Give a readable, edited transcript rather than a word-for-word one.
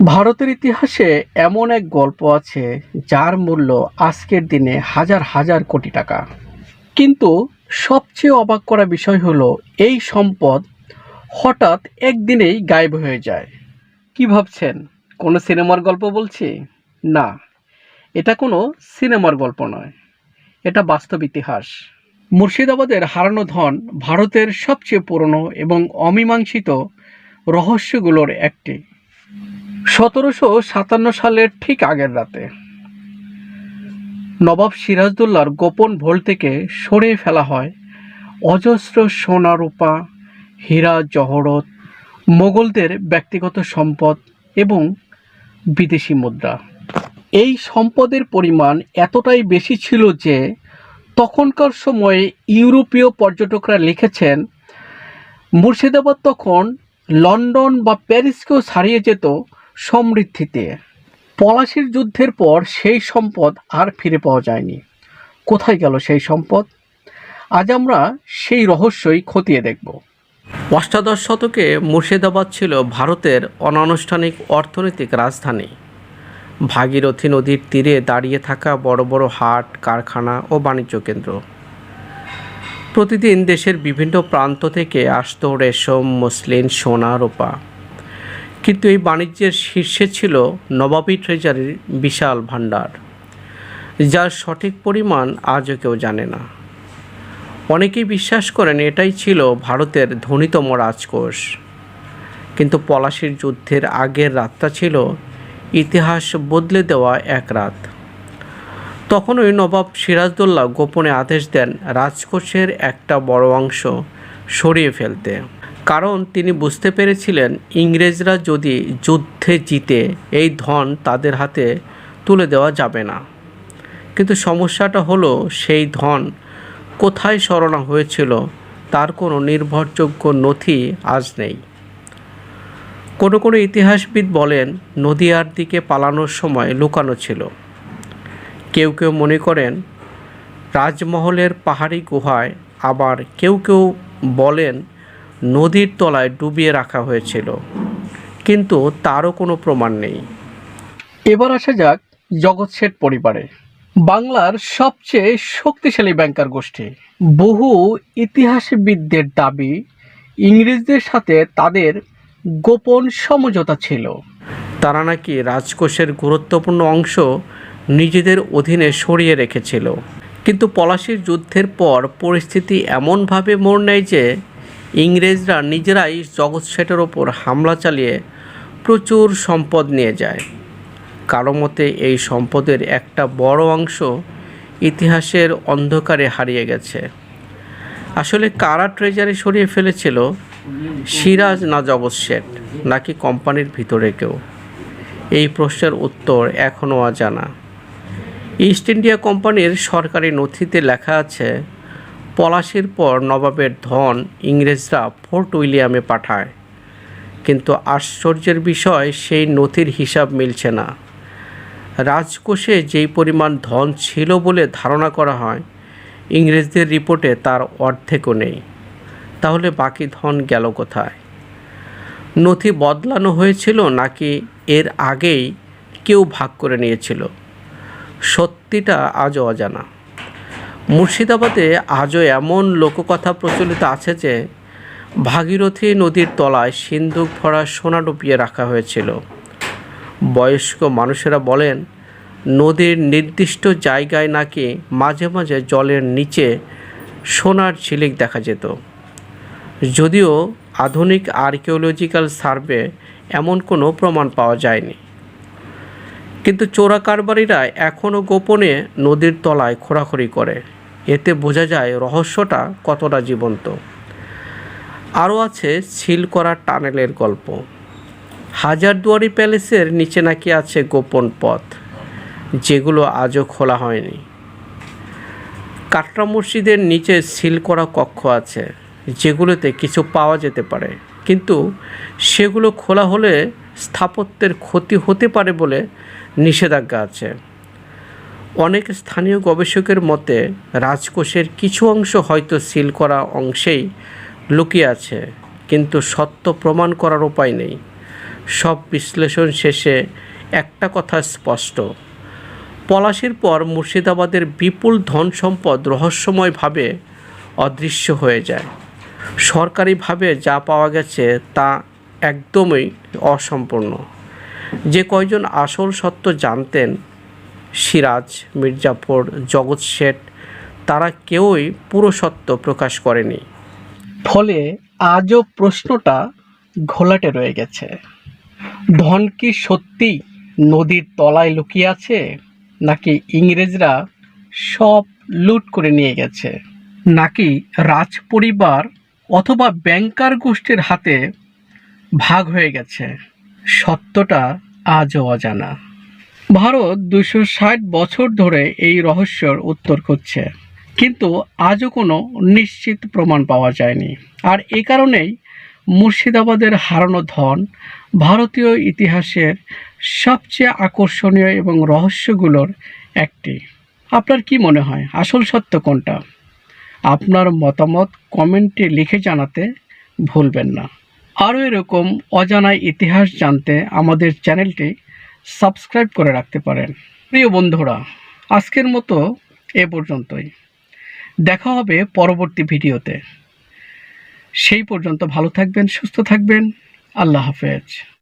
ভারতের ইতিহাসে এমন এক গল্প আছে যার মূল্য আজকের দিনে হাজার হাজার কোটি টাকা। কিন্তু সবচেয়ে অবাক করা বিষয় হলো এই সম্পদ হঠাৎ একদিনেই গায়েব হয়ে যায়। কি ভাবছেন, কোনো সিনেমার গল্প বলছি? না, এটা কোনো সিনেমার গল্প নয়, এটা বাস্তব ইতিহাস। মুর্শিদাবাদের হারানো ধন ভারতের সবচেয়ে পুরনো এবং অমীমাংসিত রহস্যগুলোর একটি। 1757 সালের ঠিক আগের রাতে নবাব সিরাজদৌল্লার গোপন ভোল থেকে সরিয়ে ফেলা হয় অজস্র সোনা রূপা, হীরা জহরত, মোগলদের ব্যক্তিগত সম্পদ এবং বিদেশি মুদ্রা। এই সম্পদের পরিমাণ এতটাই বেশি ছিল যে তখনকার সময়ে ইউরোপীয় পর্যটকরা লিখেছেন মুর্শিদাবাদ তখন লন্ডন বা প্যারিসকেও ছাড়িয়ে যেত সমৃদ্ধিতে। পলাশির যুদ্ধের পর সেই সম্পদ আর ফিরে পাওয়া যায়নি। কোথায় গেল সেই সম্পদ? আজ আমরা সেই রহস্যই খতিয়ে দেখব। অষ্টাদশ শতকে মুর্শিদাবাদ ছিল ভারতের অনানুষ্ঠানিক অর্থনৈতিক রাজধানী। ভাগীরথী নদীর তীরে দাঁড়িয়ে থাকা বড় বড় হাট, কারখানা ও বাণিজ্য কেন্দ্র। প্রতিদিন দেশের বিভিন্ন প্রান্ত থেকে আসত রেশম, মসলিন, সোনা, রূপা। কিন্তু এই বাণিজ্যের শীর্ষে ছিল নবাবী ট্রেজারির বিশাল ভাণ্ডার, যার সঠিক পরিমাণ আজও কেউ জানে না। অনেকেই বিশ্বাস করেন এটাই ছিল ভারতের ধনীতম রাজকোষ। কিন্তু পলাশির যুদ্ধের আগের রাতটা ছিল ইতিহাস বদলে দেওয়া এক রাত। তখনই নবাব সিরাজদৌল্লা গোপনে আদেশ দেন রাজকোষের একটা বড় অংশ সরিয়ে ফেলতে। কারণ তিনি বুঝতে পেরেছিলেন ইংরেজরা যদি যুদ্ধে জিতে এই ধন তাদের হাতে তুলে দেওয়া যাবে না। কিন্তু সমস্যাটা হলো সেই ধন কোথায় সরানো হয়েছিল তার কোনো নির্ভরযোগ্য নথি আজ নেই। কোনো কোনো ইতিহাসবিদ বলেন নদীয়ার দিকে পালানোর সময় লুকানো ছিল। কেউ কেউ মনে করেন রাজমহলের পাহাড়ি গুহায়, আবার কেউ কেউ বলেন নদীর তলায় ডুবিয়ে রাখা হয়েছিল, কিন্তু তারও কোনো প্রমাণ নেই। এবার আসা যাক জগৎ শেঠ পরিবারে, বাংলার সবচেয়ে শক্তিশালী ব্যাংকার গোষ্ঠী। বহু ইতিহাসবিদদের দাবি ইংরেজদের সাথে তাদের গোপন সমঝোতা ছিল। তারা নাকি রাজকোষের গুরুত্বপূর্ণ অংশ নিজেদের অধীনে সরিয়ে রেখেছিল। কিন্তু পলাশির যুদ্ধের পর পরিস্থিতি এমনভাবে মোড় নেয় যে ইংরেজরা নিজেরাই জগৎ শেঠের ওপর হামলা চালিয়ে প্রচুর সম্পদ নিয়ে যায়। কারো মতে এই সম্পদের একটা বড় অংশ ইতিহাসের অন্ধকারে হারিয়ে গেছে। আসলে কারা ট্রেজারি সরিয়ে ফেলেছিল? সিরাজ না জগৎ শেঠ, নাকি কোম্পানির ভিতরে কেউ? এই প্রশ্নের উত্তর এখনও অজানা। ইস্ট ইন্ডিয়া কোম্পানির সরকারি নথিতে লেখা আছে পলাশির পর নবাবের ধন ইংরেজরা ফোর্ট উইলিয়ামে পাঠায়। কিন্তু আশ্চর্যের বিষয় সেই নথির হিসাব মিলছে না। রাজকোষে যেই পরিমাণ ধন ছিল বলে ধারণা করা হয়, ইংরেজদের রিপোর্টে তার অর্ধেকও নেই। তাহলে বাকি ধন গেল কোথায়? নথি বদলানো হয়েছিল নাকি এর আগেই কেউ ভাগ করে নিয়েছিল? সত্যিটা আজও অজানা। মুর্শিদাবাদে আজও এমন লোককথা প্রচলিত আছে যে ভাগীরথী নদীর তলায় সিন্দুক ভরা সোনা ডুবিয়ে রাখা হয়েছিল। বয়স্ক মানুষেরা বলেন নদীর নির্দিষ্ট জায়গায় নাকি মাঝে মাঝে জলের নিচে সোনার ঝিলিক দেখা যেত। যদিও আধুনিক আর্কিওলজিক্যাল সার্ভে এমন কোনো প্রমাণ পাওয়া যায়নি। কিন্তু চোরা কারবারিরা এখনও গোপনে নদীর তলায় খোঁড়াখুড়ি করে। এতে বোঝা যায় রহস্যটা কতটা জীবন্ত। আরও আছে সিল করা টানেলের গল্প। হাজারদুয়ারি প্যালেসের নিচে নাকি আছে গোপন পথ, যেগুলো আজও খোলা হয়নি। কাটরা মসজিদের নিচে সিল করা কক্ষ আছে, যেগুলোতে কিছু পাওয়া যেতে পারে, কিন্তু সেগুলো খোলা হলে স্থাপত্যের ক্ষতি হতে পারে বলে নিষেধাজ্ঞা আছে। অনেক স্থানীয় গবেষকের মতে রাজকোষের কিছু অংশ হয়তো সিল করা অংশেই লুকিয়ে আছে, কিন্তু সত্য প্রমাণ করার উপায় নেই। সব বিশ্লেষণ শেষে একটা কথা স্পষ্ট, পলাশির পর মুর্শিদাবাদের বিপুল ধন সম্পদ রহস্যময়ভাবে অদৃশ্য হয়ে যায়। সরকারিভাবে যা পাওয়া গেছে তা একদমই অসম্পূর্ণ। যে কয়জন আসল সত্য জানতেন, সিরাজ, মির্জাফর, জগৎ শেঠ, তারা কেউই পুরো সত্য প্রকাশ করেনি। ফলে আজও প্রশ্নটা ঘোলাটে রয়ে গেছে, ধন কি সত্যি নদীর তলায় লুকিয়ে আছে, নাকি ইংরেজরা সব লুট করে নিয়ে গেছে, নাকি রাজ পরিবার অথবা ব্যাংকার গোষ্ঠীর হাতে ভাগ হয়ে গেছে? সত্যটা আজও অজানা। ভারত 260 বছর ধরে এই রহস্যের উত্তর খুঁজছে, কিন্তু আজও কোনো নিশ্চিত প্রমাণ পাওয়া যায়নি। আর এ কারণেই মুর্শিদাবাদের হারানো ধন ভারতীয় ইতিহাসের সবচেয়ে আকর্ষণীয় এবং রহস্যগুলোর একটি। আপনার কি মনে হয় আসল সত্য কোনটা? আপনার মতামত কমেন্টে লিখে জানাতে ভুলবেন না। আরও এরকম অজানা ইতিহাস জানতে আমাদের চ্যানেলটি সাবস্ক্রাইব করে রাখতে পারেন। প্রিয় বন্ধুরা, আজকের মতো এ পর্যন্তই। দেখা হবে পরবর্তী ভিডিওতে। সেই পর্যন্ত ভালো থাকবেন, সুস্থ থাকবেন। আল্লাহ হাফেজ।